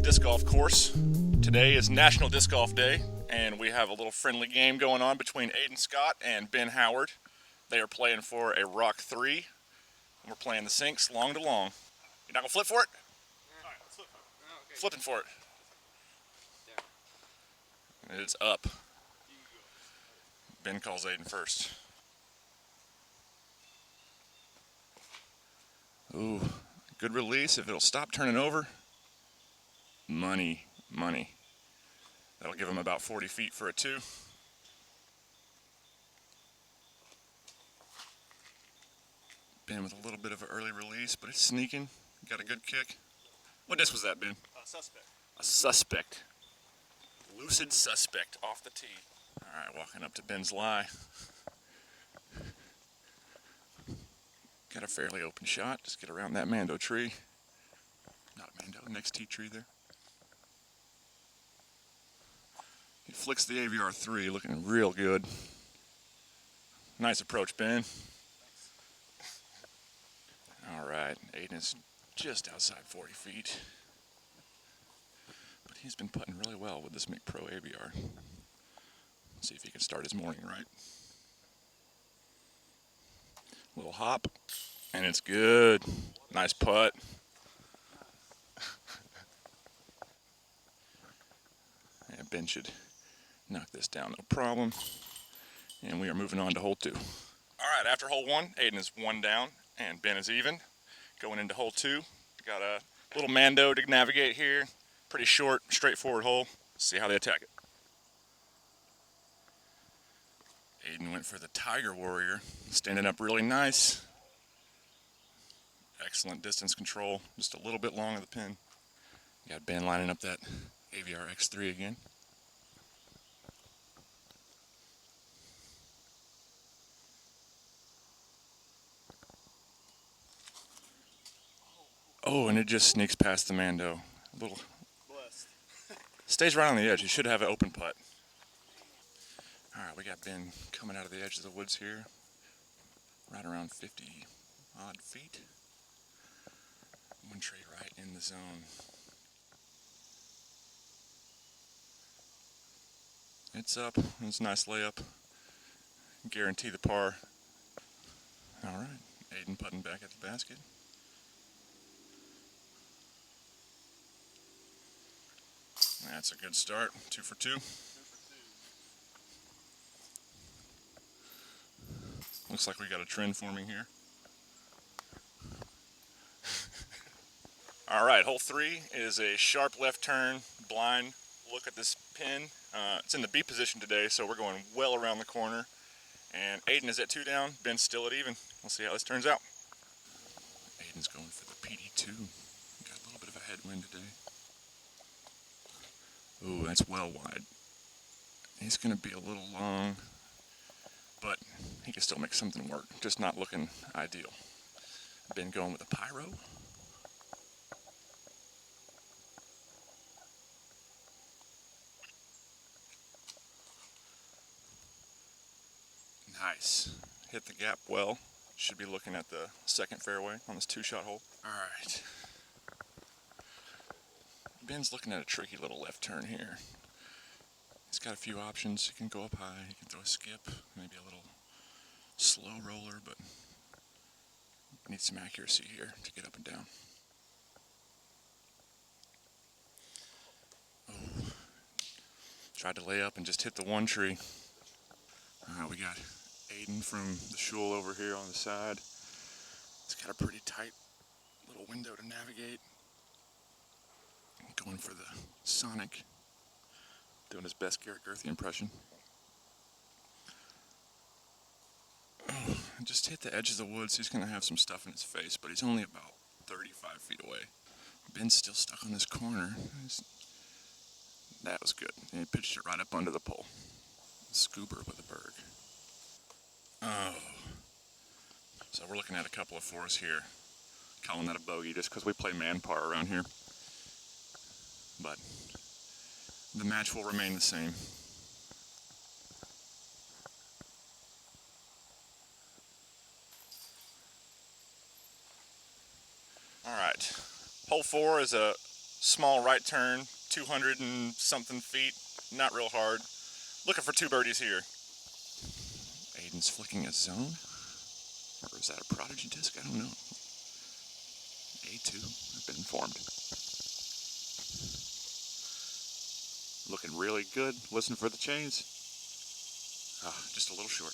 disc golf course. Today is National Disc Golf Day, and we have a little friendly game going on between Aidan Scott and Ben Howard. They are playing for a Rock 3, and we're playing the sinks long to long. You're not going to flip for it? All right, let's flip for it. Oh, okay. Flipping for it. Down. It's up. Ben calls Aidan first. Ooh, good release. If it'll stop turning over, money. That'll give him about 40 feet for a 2. Ben with a little bit of an early release, but it's sneaking. Got a good kick. What disc was that, Ben? Suspect. A suspect. Lucid suspect off the tee. All right, walking up to Ben's lie. Got a fairly open shot. Just get around that Mando tree. Not a Mando, next tea tree there. He flicks the AVR 3, looking real good. Nice approach, Ben. All right, Aidan is just outside 40 feet. But he's been putting really well with this McPro AVR. Let's see if he can start his morning right. Little hop, and it's good. Nice putt. And Ben should knock this down, no problem. And we are moving on to hole 2. All right, after hole 1, Aidan is 1 down, and Ben is even. Going into hole 2, got a little Mando to navigate here. Pretty short, straightforward hole. Let's see how they attack it. Aidan went for the Tiger Warrior, standing up really nice. Excellent distance control, just a little bit long of the pin. Got Ben lining up that AVR X3 again. Oh, and it just sneaks past the Mando. A little. Blessed. Stays right on the edge. He should have an open putt. All right, we got Ben coming out of the edge of the woods here. Right around 50 odd feet. One tree right in the zone. It's up. It's a nice layup. Guarantee the par. All right, Aidan putting back at the basket. That's a good start. 2 for 2. Looks like we got a trend forming here. All right, hole 3 is a sharp left turn, blind look at this pin. It's in the B position today, so we're going well around the corner. And Aidan is at 2 down, Ben's still at even. We'll see how this turns out. Aidan's going for the PD2. Got a little bit of a headwind today. Ooh, that's well wide. He's going to be a little long, but he can still make something work. Just not looking ideal. Ben going with a pyro. Nice. Hit the gap well. Should be looking at the second fairway on this 2-shot hole. All right. Ben's looking at a tricky little left turn here. He's got a few options. He can go up high, he can throw a skip, maybe a little slow roller, but needs some accuracy here to get up and down. Oh. Tried to lay up and just hit the one tree. We got Aidan from the shul over here on the side. It's got a pretty tight little window to navigate. Going for the Sonic. Doing his best Garrett Gerthy impression. Oh, just hit the edge of the woods. He's going to have some stuff in his face, but he's only about 35 feet away. Ben's still stuck on this corner. That was good. And he pitched it right up under the pole. Scuba with a berg. Oh. So we're looking at a couple of 4s here. Calling that a bogey just because we play man par around here. But the match will remain the same. All right, hole 4 is a Small right turn, 200 and something feet, not real hard. Looking for 2 birdies here. Aidan's flicking a zone, or is that a prodigy disc? I don't know. A2, I've been informed. Looking really good. Listen for the chains. Just a little short.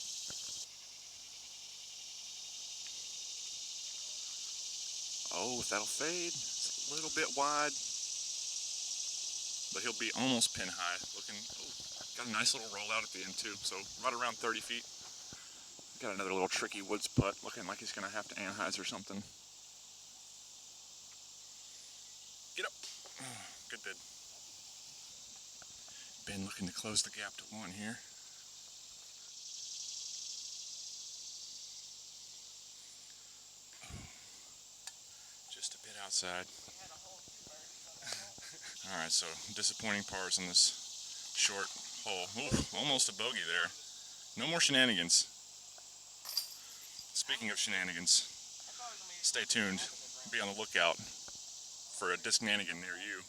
Oh, that'll fade. It's a little bit wide, but he'll be almost pin high. Looking, got a nice little rollout at the end too. So right around 30 feet. Got another little tricky woods putt, looking like he's gonna have to anhydrous or something. Get up. Good bid. Ben looking to close the gap to 1 here. Just a bit outside. Alright, so disappointing pars in this short hole. Ooh, almost a bogey there. No more shenanigans. Speaking of shenanigans, stay tuned. Be on the lookout for a disc-nanigan near you.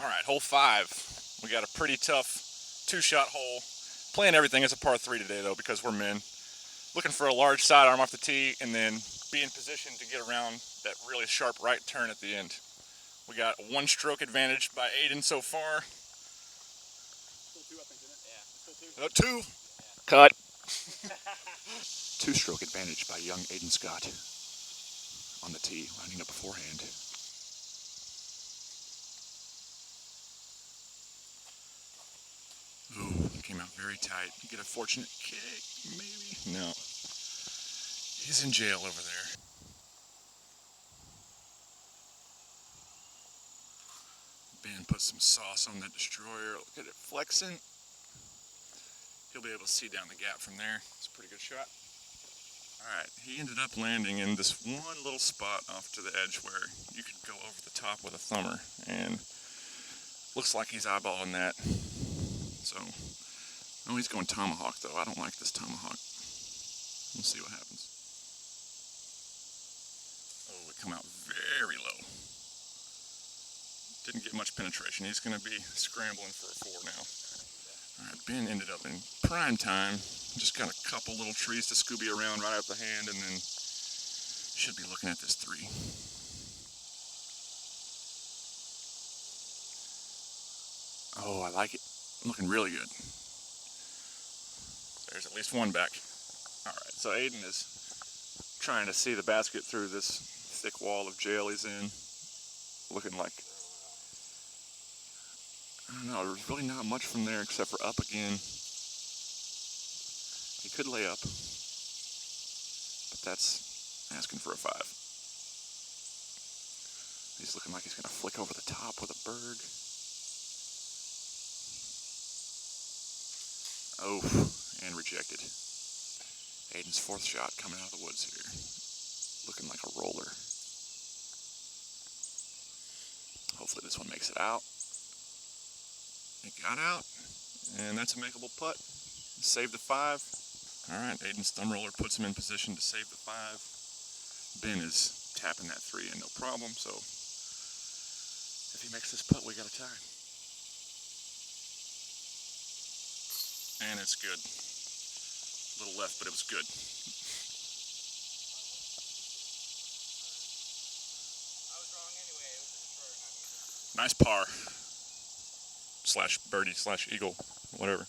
Alright, hole 5. We got a pretty tough 2-shot hole. Playing everything as a par 3 today though, because we're men. Looking for a large sidearm off the tee and then be in position to get around that really sharp right turn at the end. We got a 1-stroke advantage by Aidan so far. Still 2, I think, isn't it? Yeah. Still 2? 2. Cut. 2-stroke advantage by young Aidan Scott on the tee, lining up beforehand. Ooh, came out very tight. Get a fortunate kick, maybe? No. He's in jail over there. Ben put some sauce on that destroyer. Look at it flexing. He'll be able to see down the gap from there. It's a pretty good shot. Alright, he ended up landing in this one little spot off to the edge where you could go over the top with a thumber, and looks like he's eyeballing that. So, oh, he's going tomahawk though. I don't like this tomahawk. We'll see what happens. Oh, it come out very low. Didn't get much penetration. He's going to be scrambling for a 4 now. Alright, Ben ended up in prime time. Just got a couple little trees to Scooby around right up the hand, and then should be looking at this 3. Oh, I like it. Looking really good. There's at least 1 back. Alright, so Aidan is trying to see the basket through this thick wall of jail he's in. Looking like, I don't know, there's really not much from there except for up again. He could lay up, but that's asking for a 5. He's looking like he's going to flick over the top with a bird. Oh, and rejected. Aidan's 4th shot coming out of the woods here. Looking like a roller. Hopefully this one makes it out. It got out, and that's a makeable putt. Save the 5. Alright, Aidan's thumb roller puts him in position to save the 5. Ben is tapping that 3 in no problem, so if he makes this putt, we got a tie. And it's good. A little left, but it was good. I was wrong anyway. It was a destroyer, not me. Nice par. Slash birdie, slash eagle, whatever.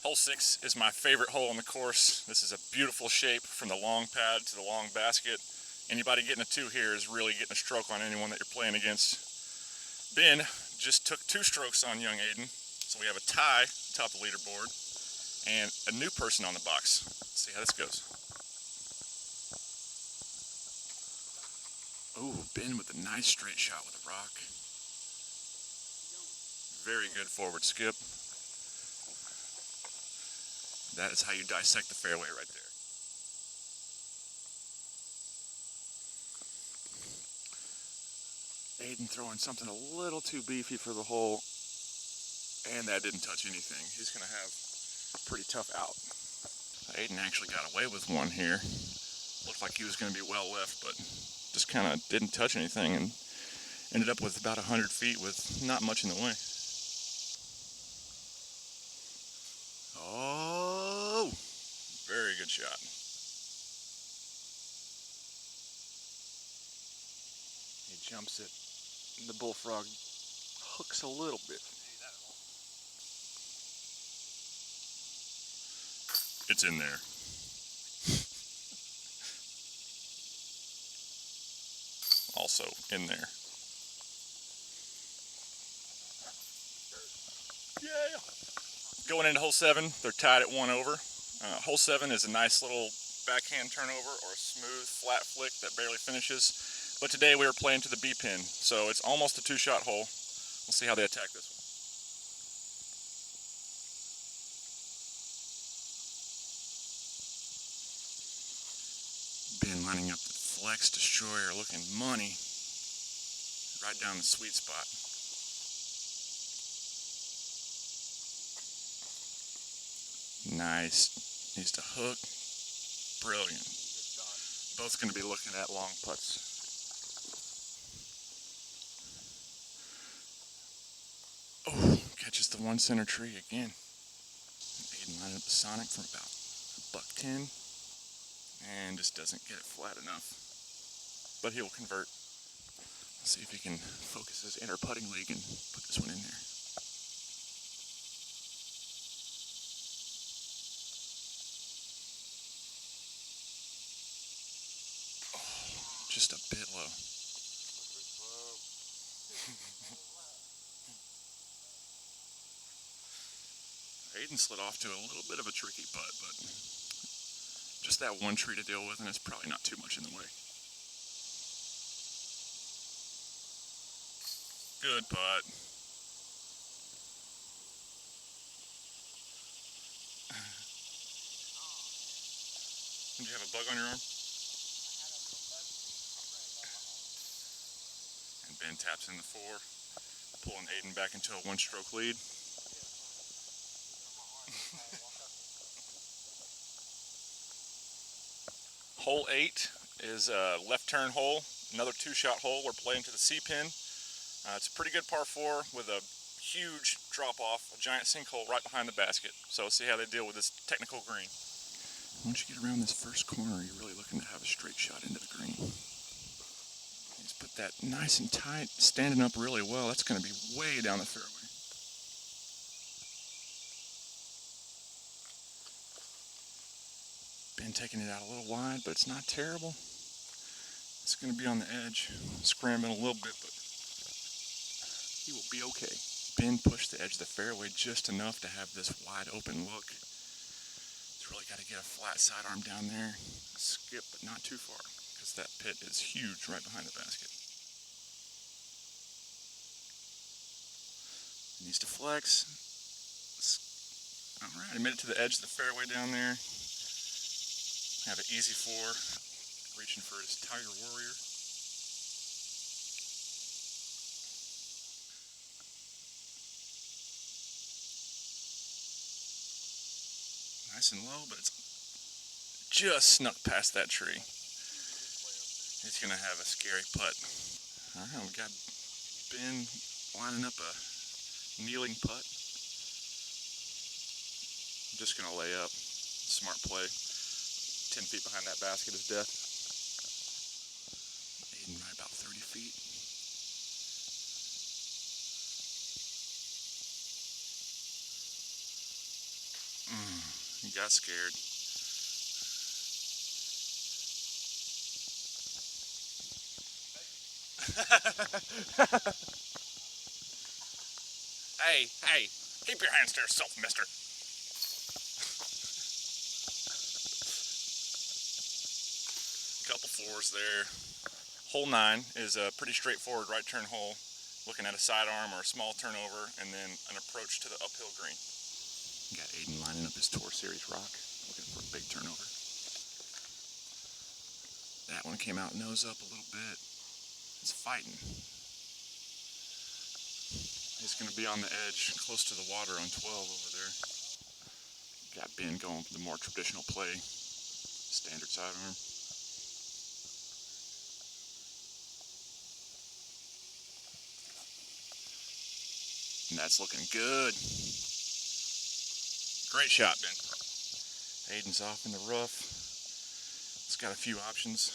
Hole 6 is my favorite hole on the course. This is a beautiful shape from the long pad to the long basket. Anybody getting a 2 here is really getting a stroke on anyone that you're playing against. Ben just took 2 strokes on young Aidan, so we have a tie atop the leaderboard and a new person on the box. Let's see how this goes. Oh, Ben with a nice straight shot with a rock. Very good forward skip. That is how you dissect the fairway right there. Aidan throwing something a little too beefy for the hole, and that didn't touch anything. He's going to have a pretty tough out. Aidan actually got away with 1 here. Looked like he was going to be well left, but just kind of didn't touch anything and ended up with about 100 feet with not much in the way. Oh, very good shot. He jumps it. The bullfrog hooks a little bit. It's in there. Also in there. Yeah. Going into hole 7, they're tied at 1 over. Hole 7 is a nice little backhand turnover or a smooth flat flick that barely finishes. But today we are playing to the B pin, so it's almost a 2-shot hole. We'll see how they attack this one. Ben lining up the Flex Destroyer, looking money. Right down the sweet spot. Nice. Needs to hook. Brilliant. Both going to be looking at long putts. Oh, catches the 1 center tree again. Aidan lining up the Sonic for about $1.10 and just doesn't get it flat enough. But he'll convert. See if he can focus his inner putting league and put this one in there. Oh, just a bit low. Aidan slid off to a little bit of a tricky putt, but just that 1 tree to deal with, and it's probably not too much in the way. Good putt. Did you have a bug on your arm? And Ben taps in the 4, pulling Aidan back into a 1-stroke lead. Hole 8 is a left turn hole, another 2-shot hole. We're playing to the C pin. It's a pretty good par 4 with a huge drop off, a giant sinkhole right behind the basket. So we'll see how they deal with this technical green. Once you get around this first corner, you're really looking to have a straight shot into the green. He's put that nice and tight, standing up really well. That's going to be way down the fairway. Ben taking it out a little wide, but it's not terrible. It's going to be on the edge, scrambling a little bit, but he will be okay. Ben pushed the edge of the fairway just enough to have this wide open look. He's really got to get a flat sidearm down there. Skip, but not too far, because that pit is huge right behind the basket. He needs to flex. All right, he made it to the edge of the fairway down there. Have an easy 4, reaching for his Tiger Warrior. Nice and low, but it's just snuck past that tree. He's going to have a scary putt. All right, we got Ben lining up a kneeling putt. Just going to lay up. Smart play. 10 feet behind that basket is death. Aidan right about 30 feet. He got scared. Hey, keep your hands to yourself, mister. Couple 4s there. Hole 9 is a pretty straightforward right turn hole, looking at a sidearm or a small turnover, and then an approach to the uphill green. Got Aidan lining up his Tour Series rock, looking for a big turnover. That one came out nose up a little bit. It's fighting. He's going to be on the edge, close to the water on 12 over there. Got Ben going for the more traditional play, standard sidearm. That's looking good. Great shot, Ben. Aidan's off in the rough. It's got a few options.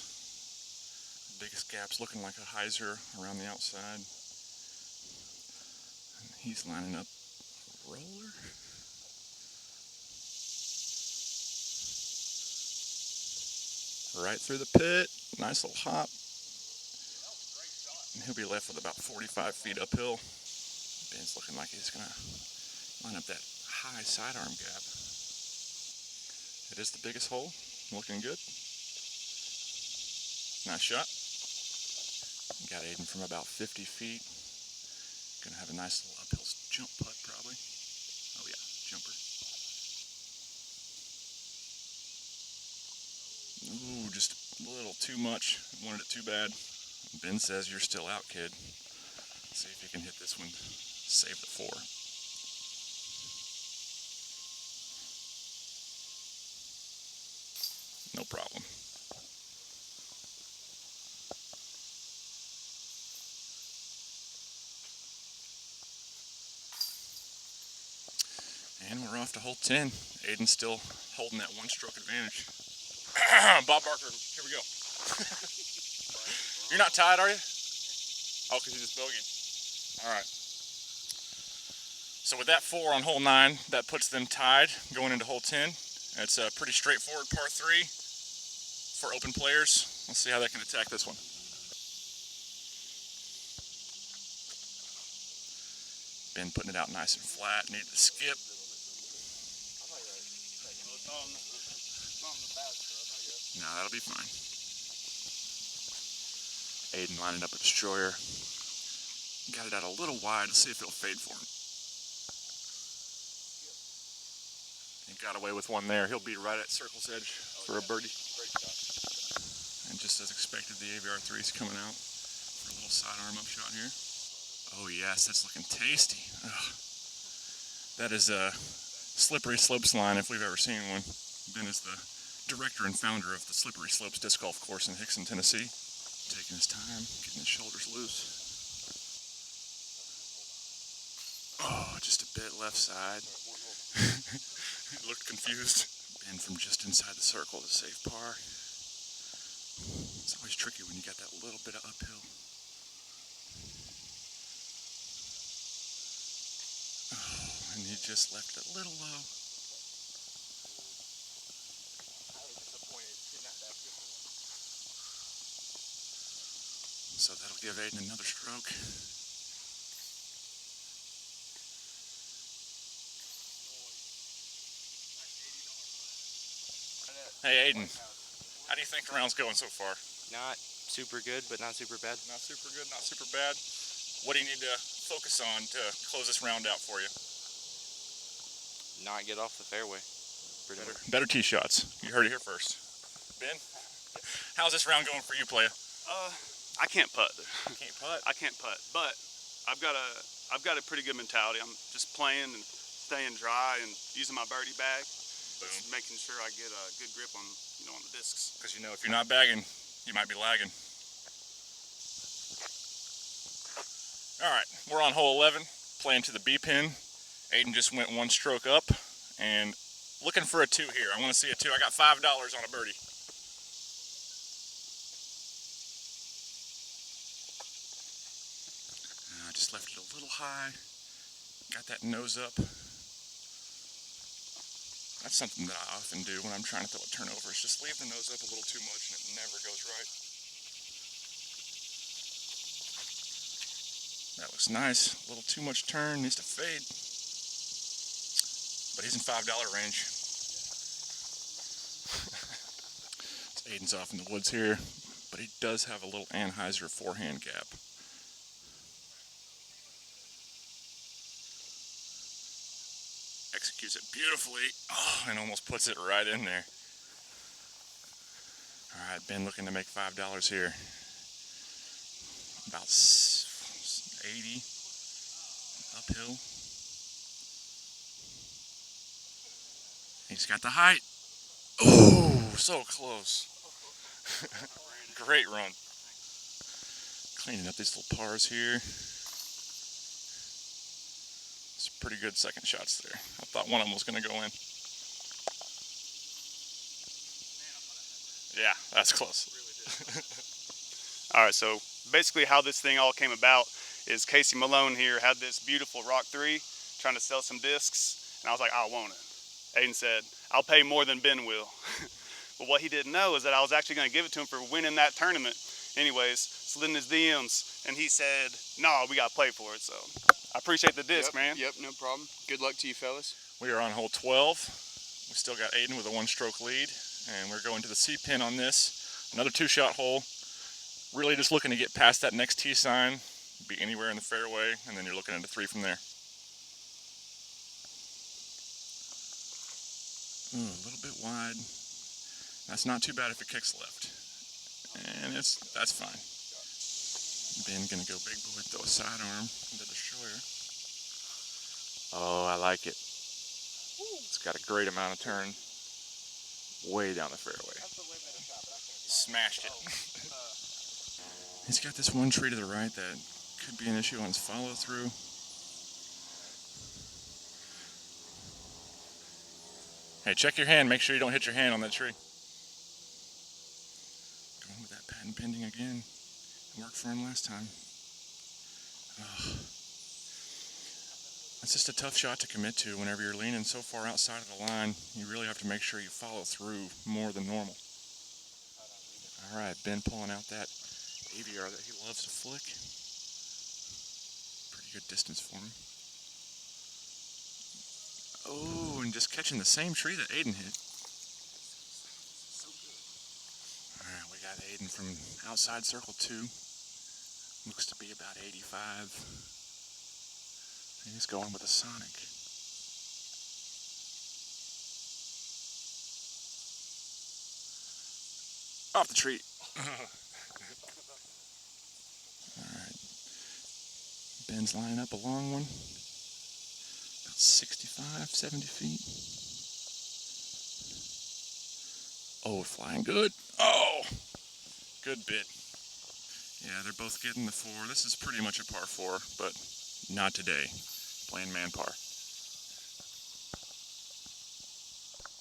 The biggest gap's looking like a hyzer around the outside. And he's lining up a roller. Right through the pit. Nice little hop. And he'll be left with about 45 feet uphill. Ben's looking like he's going to line up that high sidearm gap. It is the biggest hole. Looking good. Nice shot. Got Aidan from about 50 feet. Gonna have a nice little uphill jump putt probably. Oh yeah, jumper. Ooh, just a little too much. Wanted it too bad. Ben says you're still out, kid. Let's see if you can hit this one. Save the 4. No problem. And we're off to hole 10. Aidan's still holding that 1-stroke advantage. Bob Barker, here we go. You're not tied, are you? Oh, because you just bogeyed. All right. So with that 4 on hole 9, that puts them tied going into hole 10. It's a pretty straightforward par 3 for open players. Let's see how they can attack this one. Ben putting it out nice and flat. Needed to skip. No, that'll be fine. Aidan lining up a destroyer. Got it out a little wide. Let's see if it'll fade for him. He got away with one there. He'll be right at circle's edge for a birdie. And just as expected, the AVR3 is coming out for a little sidearm up shot here. Oh yes, that's looking tasty. Ugh. That is a slippery slopes line if we've ever seen one. Ben is the director and founder of the Slippery Slopes Disc Golf Course in Hickson, Tennessee. Taking his time, getting his shoulders loose. Oh, just a bit left side. Looked confused. Ben from just inside the circle to save par. It's always tricky when you got that little bit of uphill. Oh, and he just left it a little low. So that'll give Aidan another stroke. Hey Aidan, how do you think the round's going so far? Not super good, but not super bad. Not super good, not super bad. What do you need to focus on to close this round out for you? Not get off the fairway. Better tee shots. You heard it here first. Ben, how's this round going for you, playa? I can't putt. You can't putt. I can't putt, but I've got a pretty good mentality. I'm just playing and staying dry and using my birdie bag. Just making sure I get a good grip on, on the discs. Because if you're not bagging, you might be lagging. All right, we're on hole 11, playing to the B pin. Aidan just went 1 stroke up and looking for a 2 here. I want to see a 2. I got $5 on a birdie. I just left it a little high. Got that nose up. That's something that I often do when I'm trying to throw a turnover. Is just leave the nose up a little too much and it never goes right. That looks nice. A little too much turn, needs to fade. But he's in $5 range. Aidan's off in the woods here, but he does have a little Anheuser forehand gap. Executes it beautifully, and almost puts it right in there. All right, Ben looking to make $5 here. About 80 uphill. He's got the height. Oh, so close. Great run. Cleaning up these little pars here. pretty good second shots there. I thought one of them was going to go in. Yeah, that's close. All right, so basically how this thing all came about is Casey Malone here had this beautiful Rock 3 trying to sell some discs, and I was like, I want it. Aidan said, I'll pay more than Ben will. But what he didn't know is that I was actually going to give it to him for winning that tournament. Anyways, slid in his DMs, and he said, nah, we got to play for it. So I appreciate the disc, man. Yep, no problem. Good luck to you, fellas. We are on hole 12. We still got Aidan with a 1-stroke lead, and we're going to the C pin on this. Another 2-shot hole. Really just looking to get past that next tee sign, be anywhere in the fairway, and then you're looking at a 3 from there. Ooh, a little bit wide. That's not too bad if it kicks left. And that's fine. Ben gonna go big boy, throw a sidearm into the shoulder. Oh, I like it. It's got a great amount of turn way down the fairway. Smashed it. He's got this one tree to the right that could be an issue on his follow through. Hey, check your hand. Make sure you don't hit your hand on that tree. Going with that patent pending again. It worked for him last time. That's just a tough shot to commit to whenever you're leaning so far outside of the line. You really have to make sure you follow through more than normal. All right, Ben pulling out that AVR that he loves to flick. Pretty good distance for him. Oh, and just catching the same tree that Aidan hit. All right, we got Aidan from outside circle 2. Looks to be about 85. He's going with a Sonic. Off the tree. Alright. Ben's lining up a long one. About 65, 70 feet. Oh, flying good. Oh! Good bit. Yeah, they're both getting the 4. This is pretty much a par 4, but not today. Playing man par.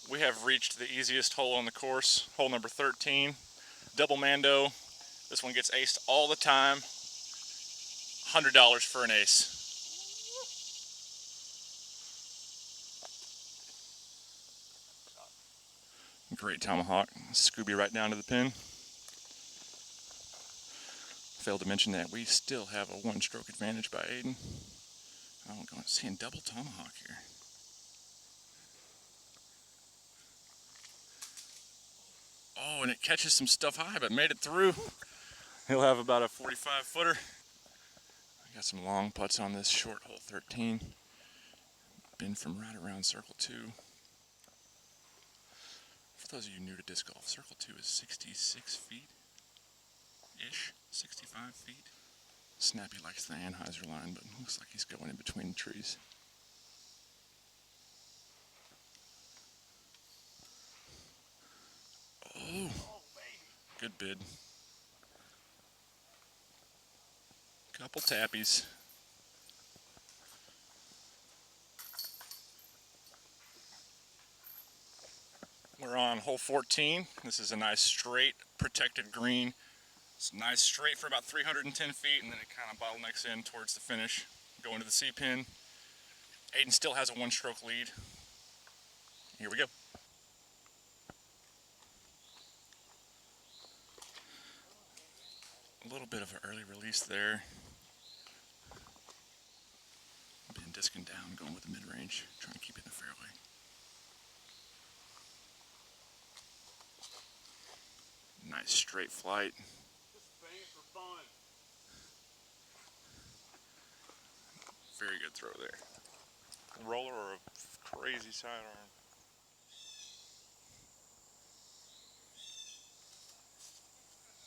We have reached the easiest hole on the course, hole number 13. Double Mando. This one gets aced all the time. $100 for an ace. Great tomahawk. Scooby right down to the pin. Failed to mention that we still have a 1-stroke advantage by Aidan. Oh, we're going seeing double tomahawk here. Oh, and it catches some stuff high, but made it through. He'll have about a 45-footer. I got some long putts on this short hole 13. Been from right around circle 2. For those of you new to disc golf, circle 2 is 66 feet-ish, 65 feet. Snappy likes the Anheuser line, but looks like he's going in between the trees. Oh, good bid. Couple tappies. We're on hole 14. This is a nice straight protected green. It's nice straight for about 310 feet, and then it kind of bottlenecks in towards the finish. Going to the C pin. Aidan still has a 1-stroke lead. Here we go. A little bit of an early release there. Been discing down, going with the mid-range, trying to keep it in the fairway. Nice straight flight. Just bang it for fun. Very good throw there. Roller or a crazy sidearm?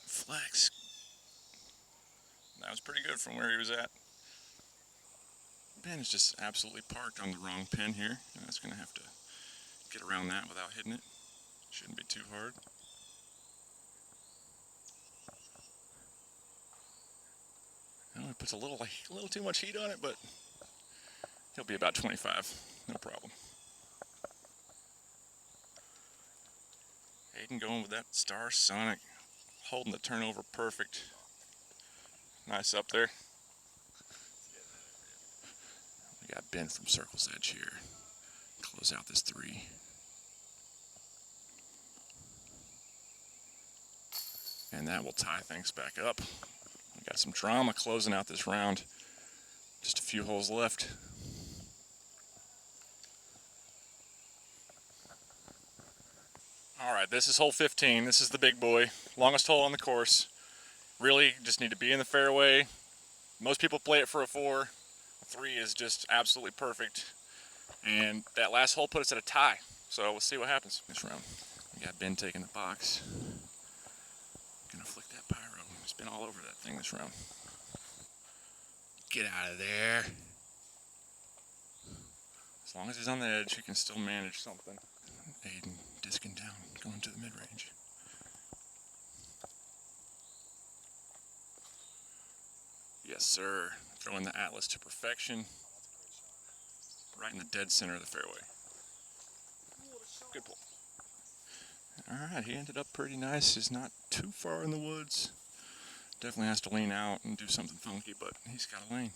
Flex. That was pretty good from where he was at. Ben is just absolutely parked on the wrong pin here. That's going to have to get around that without hitting it. Shouldn't be too hard. Well, it puts a little too much heat on it, but He'll be about 25, no problem. Aidan going with that Star Sonic, holding the turnover perfect. Nice up there. We got Ben from Circle's Edge here. Close out this 3. And that will tie things back up. We got some drama closing out this round. Just a few holes left. All right, this is hole 15. This is the big boy. Longest hole on the course. Really just need to be in the fairway. Most people play it for a 4. A 3 is just absolutely perfect. And that last hole put us at a tie. So we'll see what happens this round. We got Ben taking the box. Gonna flick that pyro. He's been all over that thing this round. Get out of there. As long as he's on the edge, he can still manage something. Aidan disking down, going to the mid-range. Yes, sir. Throwing the Atlas to perfection. Right in the dead center of the fairway. Good pull. Alright, he ended up pretty nice. He's not too far in the woods. Definitely has to lean out and do something funky, but he's got a lane.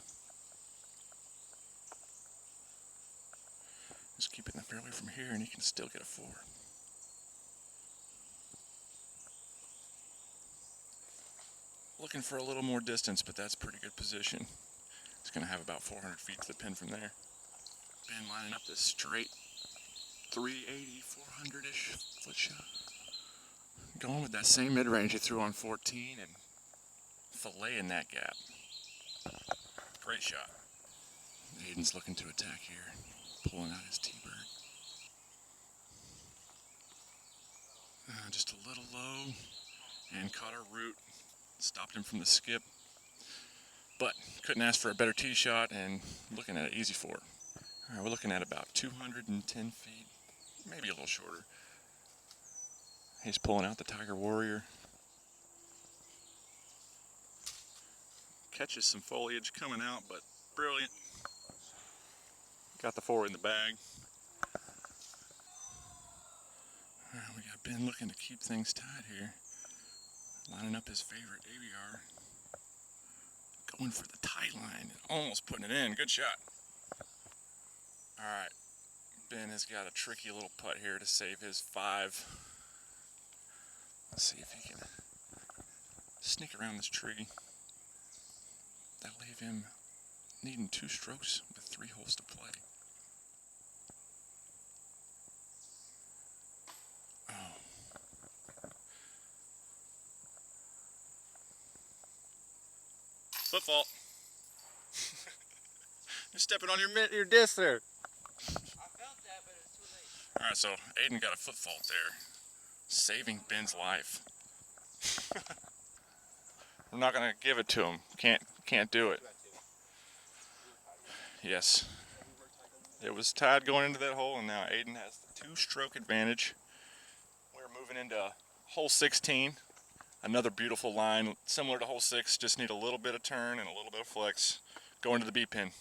Just keep it in the fairway from here and he can still get a 4. Looking for a little more distance, but that's pretty good position. He's going to have about 400 feet to the pin from there. Ben lining up this straight 380, 400-ish foot shot. Going with that same mid-range he threw on 14 and filleting that gap. Great shot. Aidan's looking to attack here, pulling out his T-bird. Just a little low and caught our root. Stopped him from the skip, but couldn't ask for a better tee shot and looking at an easy 4. All right, we're looking at about 210 feet, maybe a little shorter. He's pulling out the Tiger Warrior. Catches some foliage coming out, but brilliant. Got the 4 in the bag. All right, we got Ben looking to keep things tied here. Lining up his favorite ABR. Going for the tight line. Almost putting it in. Good shot. Alright. Ben has got a tricky little putt here to save his 5. Let's see if he can sneak around this tree. That'll leave him needing 2 strokes with 3 holes to play. Foot fault. You're stepping on your disc there. I felt that, but it's too late. Alright, so Aidan got a foot fault there. Saving Ben's life. We're not gonna give it to him. Can't do it. Yes. It was tied going into that hole, and now Aidan has the 2-stroke advantage. We're moving into hole 16. Another beautiful line, similar to hole 6, just need a little bit of turn and a little bit of flex. Going to the B-pin.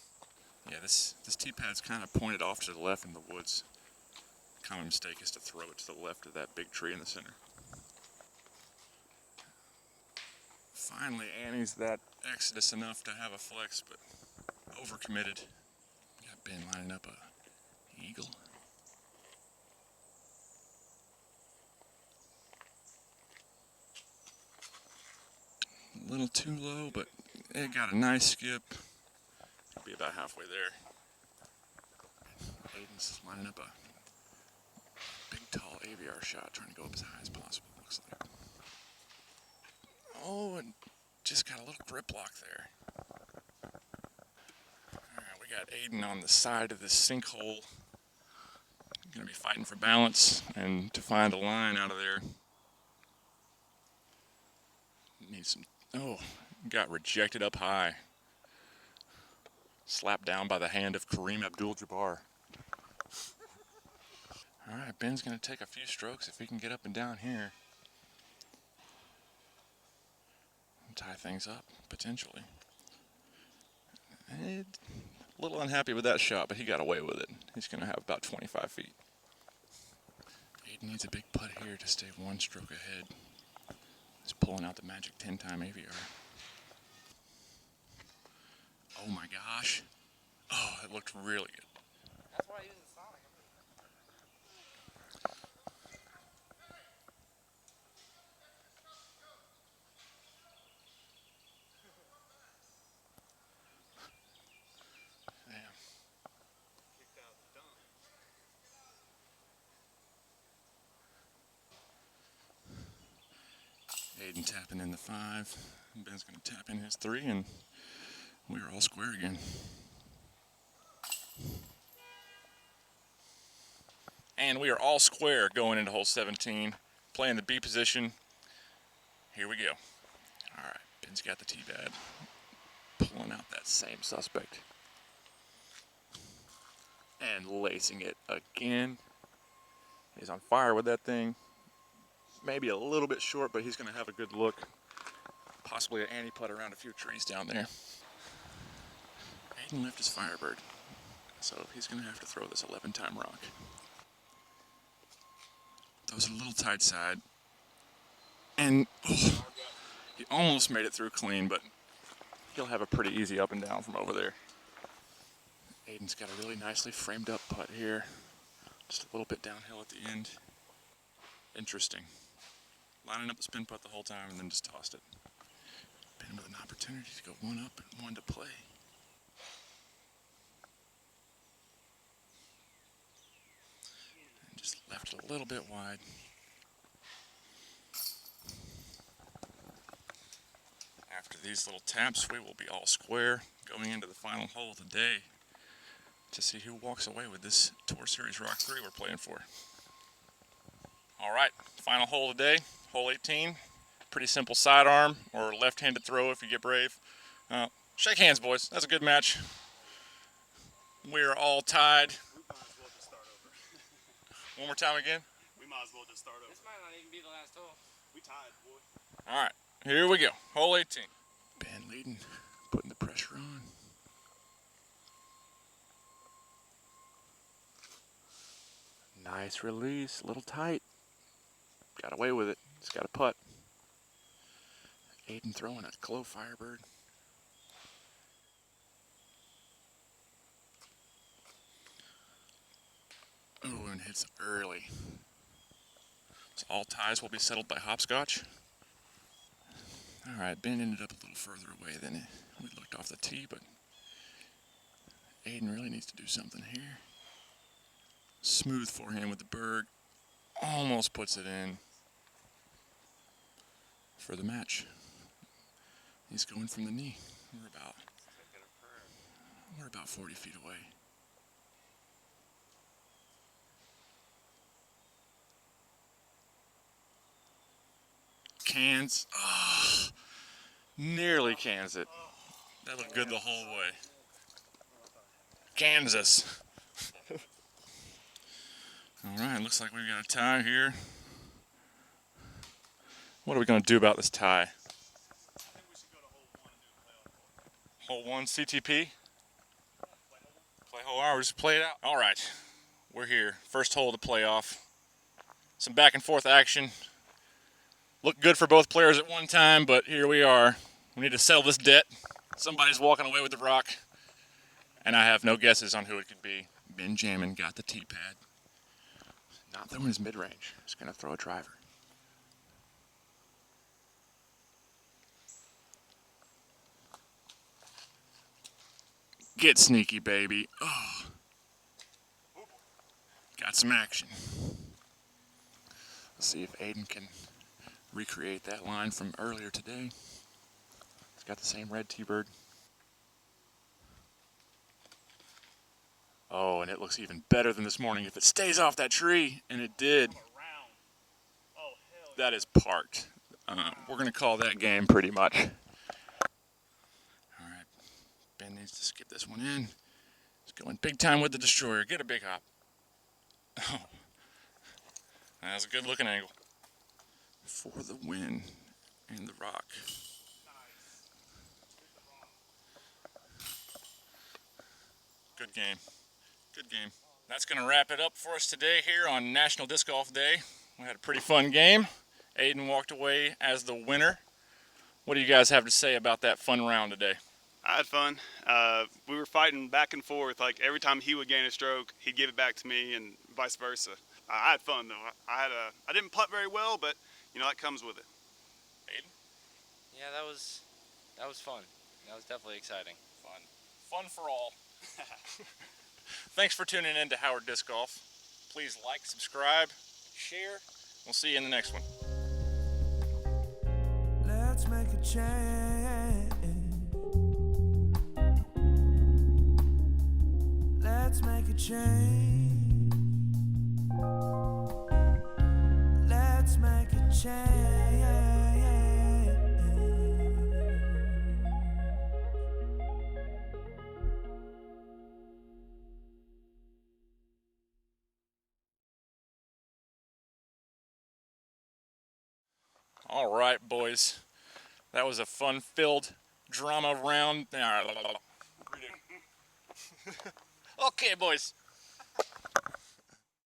Yeah, this tee pad's kind of pointed off to the left in the woods. Common mistake is to throw it to the left of that big tree in the center. Finally, Annie's that exodus enough to have a flex, but overcommitted. Got Ben lining up a eagle. A little too low, but it got a nice skip. It'll be about halfway there. Aidan's lining up a big, tall AVR shot, trying to go up as high as possible, looks like. Oh, and just got a little grip lock there. Alright, we got Aidan on the side of this sinkhole. Gonna be fighting for balance and to find a line out of there. Need some. Oh, got rejected up high. Slapped down by the hand of Kareem Abdul-Jabbar. Alright, Ben's going to take a few strokes if he can get up and down here. And tie things up, potentially. A little unhappy with that shot, but he got away with it. He's going to have about 25 feet. Aidan needs a big putt here to stay one stroke ahead. He's pulling out the magic 10-time AVR. Oh my gosh. Oh, it looked really good. That's why I use the Sonic. Damn. Aidan tapping in the 5. Ben's going to tap in his 3, and we are all square again. And we are all square going into hole 17, playing the B position. Here we go. All right, Ben's got the tee pad, pulling out that same suspect. And lacing it again. He's on fire with that thing. Maybe a little bit short, but he's going to have a good look. Possibly an anti-putt around a few trees down there. Aidan left his Firebird, so he's going to have to throw this 11-time rock. Throws a little tight side. And oh, he almost made it through clean, but he'll have a pretty easy up and down from over there. Aidan's got a really nicely framed up putt here. Just a little bit downhill at the end. Interesting. Lining up the spin putt the whole time and then just tossed it. Ben with an opportunity to go one up and one to play. And just left it a little bit wide. After these little taps, we will be all square going into the final hole of the day to see who walks away with this Tour Series Rock 3 we're playing for. All right, final hole of the day, hole 18. Pretty simple sidearm or left-handed throw if you get brave. Shake hands, boys. That's a good match. We are all tied. We might as well just start over. One more time again. We might as well just start over. This might not even be the last hole. We tied, boy. All right, here we go. Hole 18. Ben leading, putting the pressure on. Nice release, a little tight. Got away with it. Just got a putt. Aidan throwing a glow Firebird. Oh, and hits early. So all ties will be settled by hopscotch. All right, Ben ended up a little further away than we looked off the tee, but Aidan really needs to do something here. Smooth forehand with the Berg. Almost puts it in for the match. He's going from the knee. We're about 40 feet away. Cans. Oh, nearly cans it. That looked good the whole way. Kansas. All right, looks like we've got a tie here. What are we going to do about this tie? I think we should go to hole 1 and do a playoff. Hole 1 CTP? Play hole hour, just play it out. All right, we're here. First hole of the playoff. Some back and forth action. Looked good for both players at one time, but here we are. We need to settle this debt. Somebody's walking away with the rock, and I have no guesses on who it could be. Benjamin got the tee pad. Not throwing his mid-range. He's going to throw a driver. Get sneaky, baby. Oh. Got some action. Let's see if Aidan can recreate that line from earlier today. He's got the same red T-bird. Oh, and it looks even better than this morning if it stays off that tree, and it did. Oh, hell That is parked. We're going to call that game pretty much. All right, Ben needs to skip this one in. He's going big time with the destroyer. Get a big hop. Oh, that's a good looking angle. For the win and the rock. Good game. Good game. That's going to wrap it up for us today here on National Disc Golf Day. We had a pretty fun game. Aidan walked away as the winner. What do you guys have to say about that fun round today? I had fun. We were fighting back and forth. Like every time he would gain a stroke, he'd give it back to me, and vice versa. I had fun though. I didn't putt very well, but you know that comes with it. Aidan? Yeah, that was fun. That was definitely exciting. Fun. Fun for all. Thanks for tuning in to Howard Disc Golf. Please like, subscribe, share. We'll see you in the next one. Let's make a change. Let's make a change. Let's make a change. All right, boys. That was a fun-filled drama round. Okay, boys.